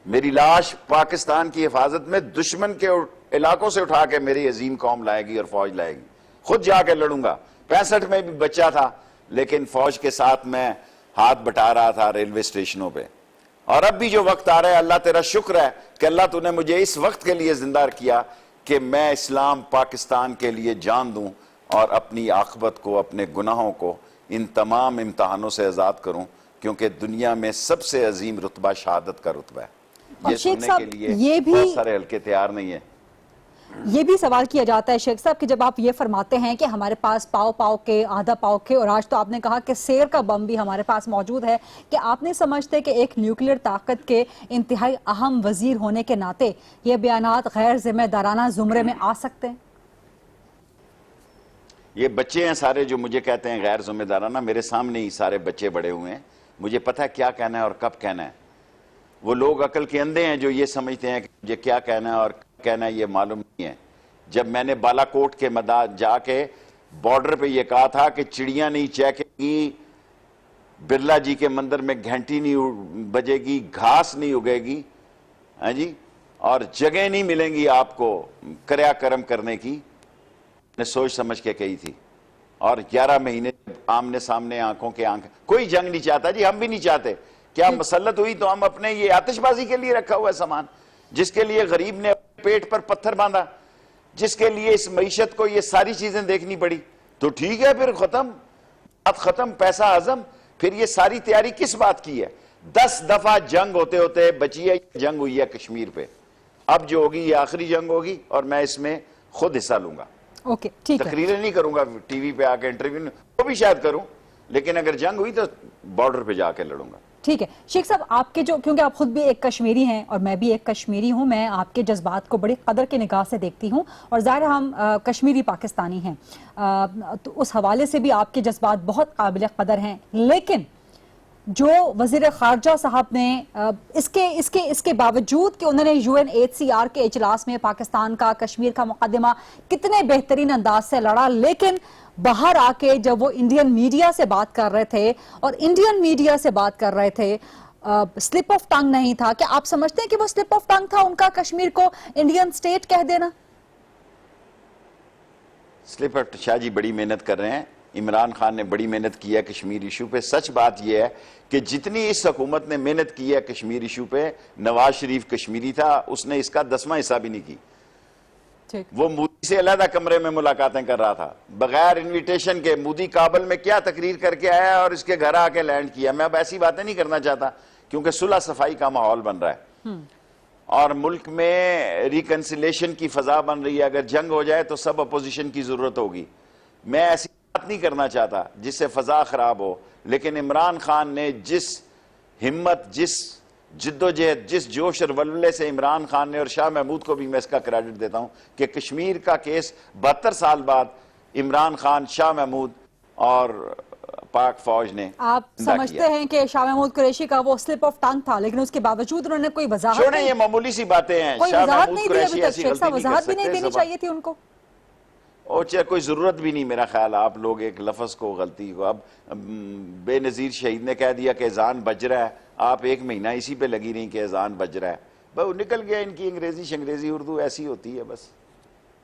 میری لاش پاکستان کی حفاظت میں دشمن کے علاقوں سے اٹھا کے میری عظیم قوم لائے گی اور فوج لائے گی. خود جا کے لڑوں گا. 65 میں بھی بچہ تھا لیکن فوج کے ساتھ میں ہاتھ بٹا رہا تھا ریلوے اسٹیشنوں پہ. اور اب بھی جو وقت آ رہا ہے, اللہ تیرا شکر ہے کہ اللہ تو نے مجھے اس وقت کے لیے زندہ کیا کہ میں اسلام پاکستان کے لیے جان دوں اور اپنی عاقبت کو, اپنے گناہوں کو ان تمام امتحانوں سے آزاد کروں, کیونکہ دنیا میں سب سے عظیم رتبہ شہادت کا رتبہ ہے. یہ سننے کے لیے بہت سارے حلقے تیار نہیں ہیں. یہ بھی سوال کیا جاتا ہے شیخ صاحب کہ جب آپ یہ فرماتے ہیں کہ ہمارے پاس پاؤ کے, آدھا پاؤ کے, اور آج تو آپ نے کہا کہ سیر کا بم بھی ہمارے پاس موجود ہے, کہ آپ نہیں سمجھتے کہ ایک نیوکلیر طاقت کے انتہائی اہم وزیر ہونے کے ناطے یہ بیانات غیر ذمہ دارانہ زمرے میں آ سکتے ہیں؟ یہ بچے ہیں سارے جو مجھے کہتے ہیں غیر ذمہ دارانہ, میرے سامنے ہی سارے بچے بڑے ہوئے ہیں, مجھے پتہ ہے کیا کہنا ہے اور کب کہنا ہے. وہ لوگ عقل کے اندھے ہیں جو یہ سمجھتے ہیں کہ مجھے کیا کہنا ہے اور کہنا ہے یہ معلوم نہیں ہے. جب میں نے بالا کوٹ کے جا کے بارڈر پہ یہ کہا تھا کہ چڑیاں نہیں چہکے گی, برلا جی کے مندر میں گھنٹی نہیں بجے گی, گھاس نہیں اگے گی, ہاں جی, اور جگہ نہیں ملیں گی آپ کو کریا کرم کرنے کی, نے سوچ سمجھ کے کہی تھی. اور 11 مہینے آمنے سامنے آنکھوں کے آنکھ, کوئی جنگ نہیں چاہتا جی, ہم بھی نہیں چاہتے. کیا مسلط ہوئی تو ہم اپنے یہ آتش بازی کے لیے رکھا ہوا ہے سامان, جس کے لیے غریب نے پیٹ پر پتھر باندھا, جس کے لیے اس معیشت کو یہ ساری چیزیں دیکھنی پڑی, تو ٹھیک ہے پھر ختم, بات ختم, پیسہ ہضم. پھر یہ ساری تیاری کس بات کی ہے؟ 10 دفعہ جنگ ہوتے ہوتے بچی ہے, جنگ ہوئی ہے کشمیر پہ, اب جو ہوگی یہ آخری جنگ ہوگی اور میں اس میں خود حصہ لوں گا. اوکے ٹھیک ہے, تقریریں نہیں کروں گا ٹی وی پہ آ کے, انٹرویو وہ بھی شاید کروں, لیکن اگر جنگ ہوئی تو بارڈر پہ جا کے لڑوں گا. ٹھیک ہے شیخ صاحب، آپ کے جو، کیونکہ آپ خود بھی ایک کشمیری ہیں اور میں بھی ایک کشمیری ہوں، میں آپ کے جذبات کو بڑی قدر کی نگاہ سے دیکھتی ہوں، اور ظاہر ہم کشمیری پاکستانی ہیں، تو اس حوالے سے بھی آپ کے جذبات بہت قابل قدر ہیں، لیکن جو وزیر خارجہ صاحب نے اس کے باوجود کہ انہوں نے UNHCR کے اجلاس میں پاکستان کا، کشمیر کا مقدمہ کتنے بہترین انداز سے لڑا، لیکن باہر آ کے جب وہ انڈین میڈیا سے بات کر رہے تھے اور انڈین میڈیا سے بات کر رہے تھے، سلپ آف ٹنگ نہیں تھا کہ آپ سمجھتے ہیں کہ وہ سلپ آف ٹنگ تھا ان کا کشمیر کو انڈین سٹیٹ کہہ دینا؟ سلپ آف شاہ جی بڑی محنت کر رہے ہیں، عمران خان نے بڑی محنت کی ہے کشمیر ایشو پہ. سچ بات یہ ہے کہ جتنی اس حکومت نے محنت کی ہے کشمیر ایشو پہ، نواز شریف کشمیری تھا، اس نے اس کا 10واں حصہ بھی نہیں کی. وہ مودی سے علیحدہ کمرے میں ملاقاتیں کر رہا تھا بغیر انویٹیشن کے. مودی کابل میں کیا تقریر کر کے آیا اور اس کے گھر آ کے لینڈ کیا. میں اب ایسی باتیں نہیں کرنا چاہتا کیونکہ صلح صفائی کا ماحول بن رہا ہے اور ملک میں ریکنسیلیشن کی فضا بن رہی ہے. اگر جنگ ہو جائے تو سب اپوزیشن کی ضرورت ہوگی. میں ایسی بات نہیں کرنا چاہتا جس سے فضا خراب ہو، لیکن عمران خان نے جس ہمت، جس جد و جہد، جس جوش اور ولولے سے عمران خان نے، اور شاہ محمود کو بھی میں اس کا کریڈٹ دیتا ہوں کہ کشمیر کا کیس 72 سال بعد عمران خان، شاہ محمود اور پاک فوج نے آپ سمجھتے ہیں کہ شاہ محمود قریشی کا وہ سلپ آف ٹنگ تھا، لیکن اس کے باوجود انہوں نے کوئی وضاحت چھوڑیں، یہ معمولی سی باتیں ہیں. کوئی شاہ وضاحت محمود نہیں دی ابھی قریشی تک؟ ایسی شیخ غلطی صاحب نہیں کر وضاحت بھی نہیں سکتے. دینی چاہیے تھی ان کو؟ کوئی ضرورت بھی نہیں میرا خیال. آپ لوگ ایک لفظ کو، غلطی کو، اب بے نظیر شہید نے کہہ دیا کہ اذان بج رہا ہے، آپ 1 مہینہ اسی پہ لگی رہی کہ اذان بج رہا ہے. بس نکل گیا. ان کی انگریزی شنگریزی اردو ایسی ہوتی ہے بس.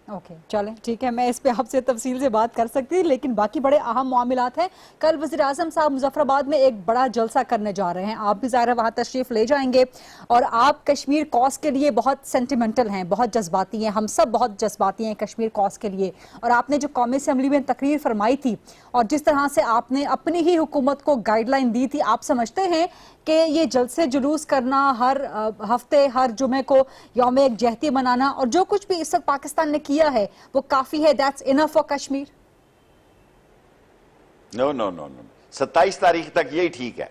اوکے چلیں ٹھیک ہے، میں اس پہ آپ سے تفصیل سے بات کر سکتی، لیکن باقی بڑے اہم معاملات ہیں. کل وزیر اعظم صاحب مظفر آباد میں ایک بڑا جلسہ کرنے جا رہے ہیں، آپ بھی ظاہر ہے وہاں تشریف لے جائیں گے، اور آپ کشمیر کوس کے لیے بہت سینٹیمنٹل ہیں، بہت جذباتی ہیں، ہم سب بہت جذباتی ہیں کشمیر کوس کے لیے. اور آپ نے جو قومی اسمبلی میں تقریر فرمائی تھی اور جس طرح سے آپ نے اپنی ہی حکومت کو گائیڈ لائن دی تھی، آپ سمجھتے ہیں کہ یہ جلسے جلوس کرنا، ہر ہفتے ہر جمعے کو یوم یکجہتی منانا، اور جو کچھ بھی اس وقت پاکستان نے کیا ہے وہ کافی ہے؟ That's enough for Kashmir? No 27 تاریخ تک یہی ٹھیک ہے.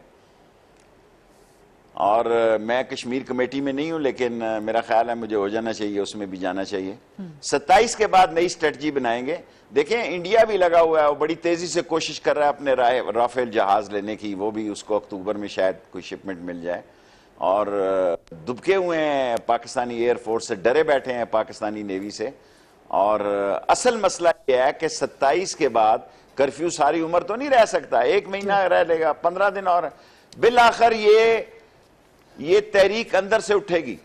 اور میں کشمیر کمیٹی میں نہیں ہوں، لیکن میرا خیال ہے مجھے ہو جانا چاہیے، اس میں بھی جانا چاہیے. 27 کے بعد نئی اسٹریٹجی بنائیں گے. دیکھیں انڈیا بھی لگا ہوا ہے، وہ بڑی تیزی سے کوشش کر رہا ہے اپنے رافیل جہاز لینے کی. وہ بھی اس کو اکتوبر میں شاید کوئی شپمنٹ مل جائے. اور دبکے ہوئے ہیں پاکستانی ایئر فورس سے، ڈرے بیٹھے ہیں پاکستانی نیوی سے. اور اصل مسئلہ یہ ہے کہ 27 کے بعد کرفیو ساری عمر تو نہیں رہ سکتا، 1 مہینہ رہ لے گا، 15 دن اور. بالآخر یہ تحریک اندر سے اٹھے گی،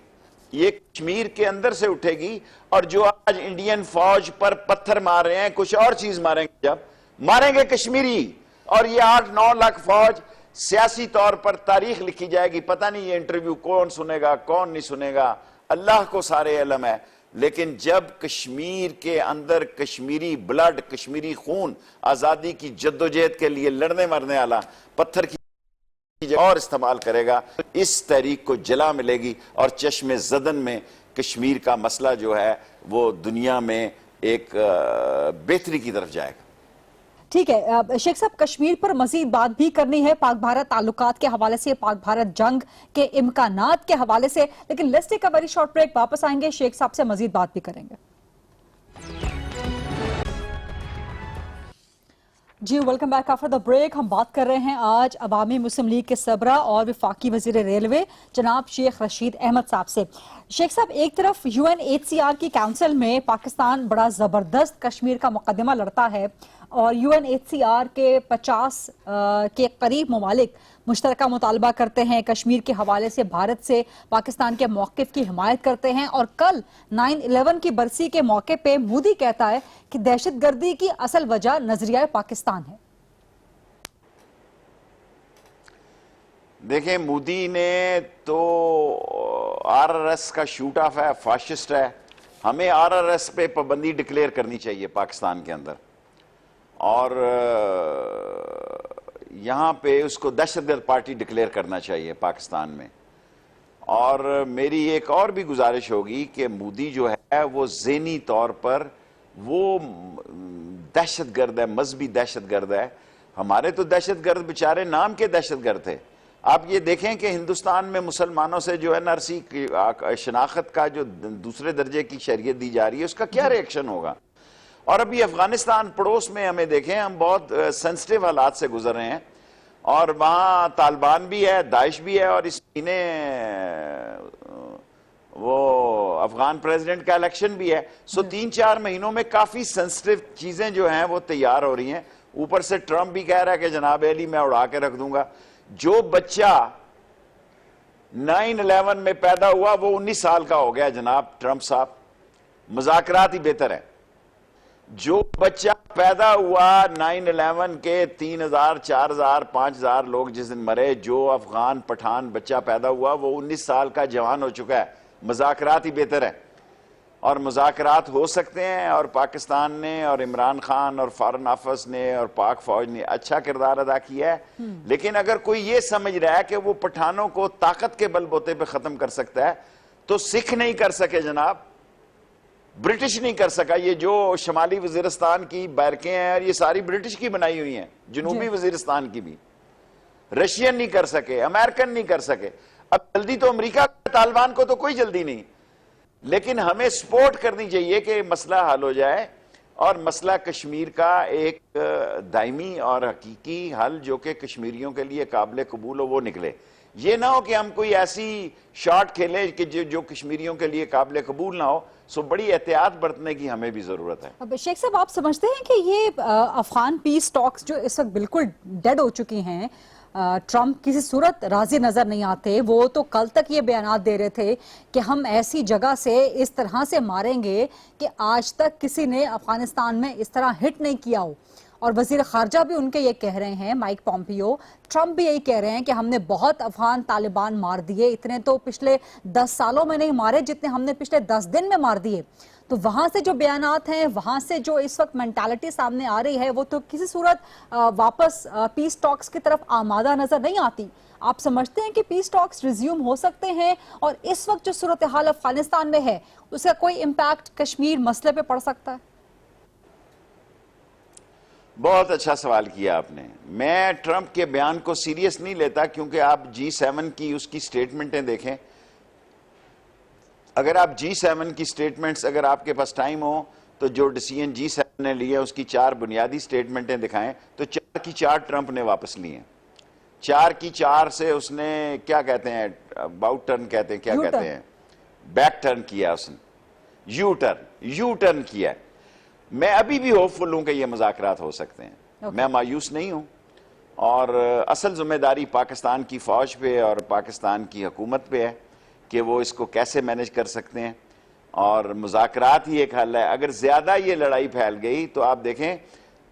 یہ کشمیر کے اندر سے اٹھے گی. اور جو آج انڈین فوج پر پتھر مار رہے ہیں، کچھ اور چیز ماریں گے، جب ماریں گے کشمیری. اور یہ 8-9 لاکھ فوج سیاسی طور پر تاریخ لکھی جائے گی. پتہ نہیں یہ انٹرویو کون سنے گا، کون نہیں سنے گا، اللہ کو سارے علم ہے. لیکن جب کشمیر کے اندر کشمیری بلڈ، کشمیری خون، آزادی کی جدوجہد کے لیے لڑنے مرنے والا پتھر کی اور استعمال کرے گا، اس تحریک کو جلا ملے گی. اور چشم زدن میں کشمیر کا مسئلہ جو ہے وہ دنیا میں ایک بہتری کی طرف جائے گا. ٹھیک ہے شیخ صاحب، کشمیر پر مزید بات بھی کرنی ہے، پاک بھارت تعلقات کے حوالے سے، پاک بھارت جنگ کے امکانات کے حوالے سے، لیکن let's take a very short break. واپس آئیں گے، شیخ صاحب سے مزید بات بھی کریں گے. جی welcome back after the break. ہم بات کر رہے ہیں آج عوامی مسلم لیگ کے سربراہ اور وفاقی وزیر ریلوے جناب شیخ رشید احمد صاحب سے. شیخ صاحب، ایک طرف UNHCR کی کونسل میں پاکستان بڑا زبردست کشمیر کا مقدمہ لڑتا ہے اور UNHCR کے 50 کے قریب ممالک مشترکہ مطالبہ کرتے ہیں کشمیر کے حوالے سے، بھارت سے پاکستان کے موقف کی حمایت کرتے ہیں. اور کل 9/11 کی برسی کے موقع پہ مودی کہتا ہے کہ دہشت گردی کی اصل وجہ نظریہ پاکستان ہے. دیکھیں مودی نے تو RRS کا شوٹ آف ہے، فاشسٹ ہے. ہمیں RRS پہ پابندی ڈکلیئر کرنی چاہیے پاکستان کے اندر، اور یہاں پہ اس کو دہشت گرد پارٹی ڈکلیئر کرنا چاہیے پاکستان میں. اور میری ایک اور بھی گزارش ہوگی کہ مودی جو ہے وہ ذہنی طور پر وہ دہشت گرد ہے، مذہبی دہشت گرد ہے. ہمارے تو دہشت گرد بیچارے نام کے دہشت گرد تھے، آپ یہ دیکھیں کہ ہندوستان میں مسلمانوں سے جو این آر سی شناخت کا جو دوسرے درجے کی شریعت دی جا رہی ہے اس کا کیا ریئیکشن ہوگا. اور ابھی افغانستان پڑوس میں ہمیں دیکھیں, ہم بہت سینسٹیو حالات سے گزر رہے ہیں, اور وہاں طالبان بھی ہے, داعش بھی ہے, اور اس مہینے وہ افغان پریزیڈنٹ کا الیکشن بھی ہے. سو 3-4 مہینوں میں کافی سینسٹیو چیزیں جو ہیں وہ تیار ہو رہی ہیں. اوپر سے ٹرمپ بھی کہہ رہا ہے کہ جناب علی میں اڑا کے رکھ دوں گا. جو بچہ 9/11 میں پیدا ہوا وہ 19 سال کا ہو گیا جناب ٹرمپ صاحب. مذاکرات ہی بہتر ہے. جو بچہ پیدا ہوا 9/11 کے 3,000 4,000 5,000 لوگ جس دن مرے, جو افغان پٹھان بچہ پیدا ہوا وہ 19 سال کا جوان ہو چکا ہے. مذاکرات ہی بہتر ہے, اور مذاکرات ہو سکتے ہیں, اور پاکستان نے اور عمران خان اور فارن آفس نے اور پاک فوج نے اچھا کردار ادا کیا ہے. لیکن اگر کوئی یہ سمجھ رہا ہے کہ وہ پٹھانوں کو طاقت کے بل بوتے پہ ختم کر سکتا ہے, تو سکھ نہیں کر سکے جناب, برٹش نہیں کر سکا. یہ جو شمالی وزیرستان کی بیرکیں ہیں اور یہ ساری برٹش کی بنائی ہوئی ہیں, جنوبی وزیرستان کی بھی, رشین نہیں کر سکے, امریکن نہیں کر سکے. اب جلدی تو امریکہ طالبان کو تو کوئی جلدی نہیں, لیکن ہمیں سپورٹ کرنی چاہیے کہ مسئلہ حل ہو جائے, اور مسئلہ کشمیر کا ایک دائمی اور حقیقی حل جو کہ کشمیریوں کے لیے قابل قبول ہو وہ نکلے. یہ نہ ہو کہ ہم کوئی ایسی شاٹ کھیلیں کہ جو کشمیریوں کے لیے قابل قبول نہ ہو. سو بڑی احتیاط برتنے کی ہمیں بھی ضرورت ہے. اب شیخ صاحب آپ سمجھتے ہیں کہ یہ افغان پیس ٹاکس جو اس وقت بالکل ڈیڈ ہو چکی ہیں, ٹرمپ کسی صورت راضی نظر نہیں آتے. وہ تو کل تک یہ بیانات دے رہے تھے کہ ہم ایسی جگہ سے اس طرح سے ماریں گے کہ آج تک کسی نے افغانستان میں اس طرح ہٹ نہیں کیا ہو. اور وزیر خارجہ بھی ان کے یہ کہہ رہے ہیں, مائک پومپیو. ٹرمپ بھی یہی کہہ رہے ہیں کہ ہم نے بہت افغان طالبان مار دیے, اتنے تو پچھلے 10 سالوں میں نہیں مارے جتنے ہم نے پچھلے 10 دن میں مار دیے. تو وہاں سے جو بیانات ہیں, وہاں سے جو اس وقت مینٹالٹی سامنے آ رہی ہے, وہ تو کسی صورت واپس پیس ٹاکس کی طرف آمادہ نظر نہیں آتی. آپ سمجھتے ہیں کہ پیس ٹاکس ریزیوم ہو سکتے ہیں, اور اس وقت جو صورتحال افغانستان میں ہے اس کا کوئی امپیکٹ کشمیر مسئلے پہ پڑ سکتا ہے؟ بہت اچھا سوال کیا آپ نے. میں ٹرمپ کے بیان کو سیریس نہیں لیتا, کیونکہ آپ G7 کی اس کی سٹیٹمنٹیں دیکھیں. اگر آپ G7 کی سٹیٹمنٹس, اگر آپ کے پاس ٹائم ہو تو جو ڈیسیژن G7 نے لیے اس کی 4 بنیادی سٹیٹمنٹیں دکھائیں, تو 4 کی 4 ٹرمپ نے واپس لی ہیں. 4 کی 4 سے اس نے کیا کہتے ہیں, باؤٹ ٹرن کہتے ہیں, کیا کہتے ہیں, بیک ٹرن کیا اس نے, یو ٹرن کیا. میں ابھی بھی ہوپ فل ہوں کہ یہ مذاکرات ہو سکتے ہیں. میں مایوس نہیں ہوں, اور اصل ذمہ داری پاکستان کی فوج پہ اور پاکستان کی حکومت پہ ہے کہ وہ اس کو کیسے مینج کر سکتے ہیں, اور مذاکرات ہی ایک حل ہے. اگر زیادہ یہ لڑائی پھیل گئی تو آپ دیکھیں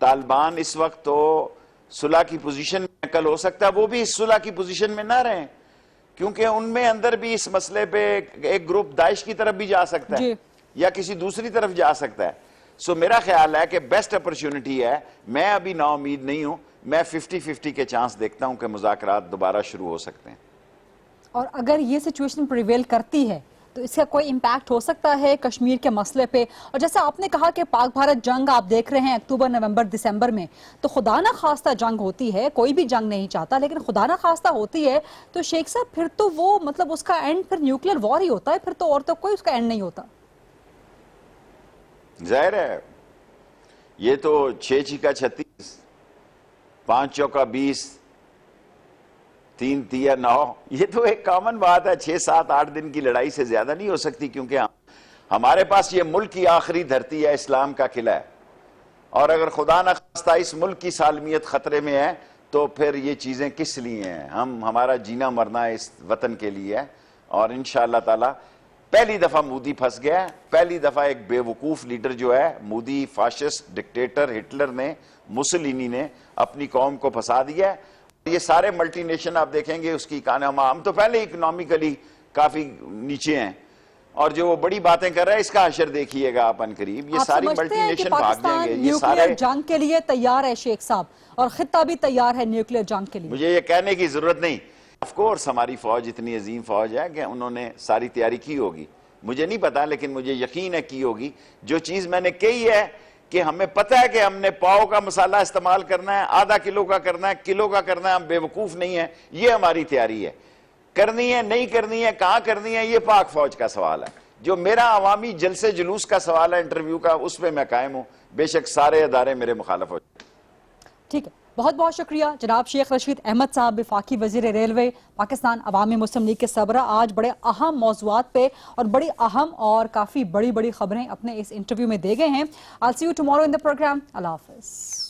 طالبان اس وقت تو صلح کی پوزیشن میں, کل ہو سکتا ہے وہ بھی اس صلح کی پوزیشن میں نہ رہیں, کیونکہ ان میں اندر بھی اس مسئلے پہ ایک گروپ داعش کی طرف بھی جا سکتا ہے یا کسی دوسری طرف جا سکتا ہے. سو میرا خیال ہے کہ بیسٹ اپرچونٹی ہے. میں ابھی نا امید نہیں ہوں, میں 50-50 کے چانس دیکھتا ہوں کہ مذاکرات دوبارہ شروع ہو سکتے ہیں. اور اگر یہ سچویشن پریویل کرتی ہے تو اس کا کوئی امپیکٹ ہو سکتا ہے کشمیر کے مسئلے پہ؟ اور جیسا آپ نے کہا کہ پاک بھارت جنگ آپ دیکھ رہے ہیں اکتوبر, نومبر, دسمبر میں, تو خدا نہ خواستہ جنگ ہوتی ہے, کوئی بھی جنگ نہیں چاہتا, لیکن خدا نہ خواستہ ہوتی ہے تو شیخ صاحب پھر تو وہ مطلب اس کا اینڈ پھر نیوکلیر وار ہی ہوتا ہے, پھر تو اور تو کوئی اس کا اینڈ نہیں ہوتا. ظاہر ہے, یہ تو 6 کا 36, 5 چوکا 20, 3 تیا 9, یہ تو ایک کامن بات ہے. 6-7-8 دن کی لڑائی سے زیادہ نہیں ہو سکتی, کیونکہ ہمارے پاس یہ ملک کی آخری دھرتی ہے, اسلام کا قلعہ ہے, اور اگر خدا نہ خواستہ اس ملک کی سالمیت خطرے میں ہے تو پھر یہ چیزیں کس لیے ہیں؟ ہمارا جینا مرنا اس وطن کے لیے ہے. اور انشاءاللہ تعالی پہلی دفعہ مودی پھنس گیا ہے. پہلی دفعہ ایک بے وقوف لیڈر جو ہے مودی, فاشسٹ ڈکٹیٹر ہٹلر نے, موسولینی نے اپنی قوم کو پھنسا دیا ہے. یہ سارے ملٹی نیشن آپ دیکھیں گے اس کی ہم تو پہلے اکنامکلی کافی نیچے ہیں, اور جو وہ بڑی باتیں کر رہا ہے اس کا حشر دیکھیے گا آپ ان قریب. یہ ساری ملٹی نیشن بھاگ جائیں گے. یہ سارے جنگ کے لیے تیار ہے شیخ صاحب, اور خطہ بھی تیار ہے نیوکلیر جنگ کے لیے. مجھے یہ کہنے کی ضرورت نہیں. آف کورس ہماری فوج اتنی عظیم فوج ہے کہ انہوں نے ساری تیاری کی ہوگی. مجھے نہیں پتا, لیکن مجھے یقین ہے کی ہوگی. جو چیز میں نے کہی ہے کہ ہمیں پتہ ہے کہ ہم نے پاؤ کا مسالہ استعمال کرنا ہے, آدھا کلو کا کرنا ہے, کلو کا کرنا ہے, ہم بے وقوف نہیں ہیں. یہ ہماری تیاری ہے. کرنی ہے نہیں کرنی ہے, کہاں کرنی ہے, یہ پاک فوج کا سوال ہے. جو میرا عوامی جلسے جلوس کا سوال ہے انٹرویو کا, اس پہ میں قائم ہوں. بے شک سارے ادارے میرے مخالف ہو. ٹھیک ہے, بہت بہت شکریہ جناب شیخ رشید احمد صاحب, وفاقی وزیر ریلوے پاکستان عوامی مسلم لیگ کے سربراہ. آج بڑے اہم موضوعات پہ اور بڑی اہم اور کافی بڑی خبریں اپنے اس انٹرویو میں دے گئے ہیں. I'll see you tomorrow in the program. اللہ حافظ.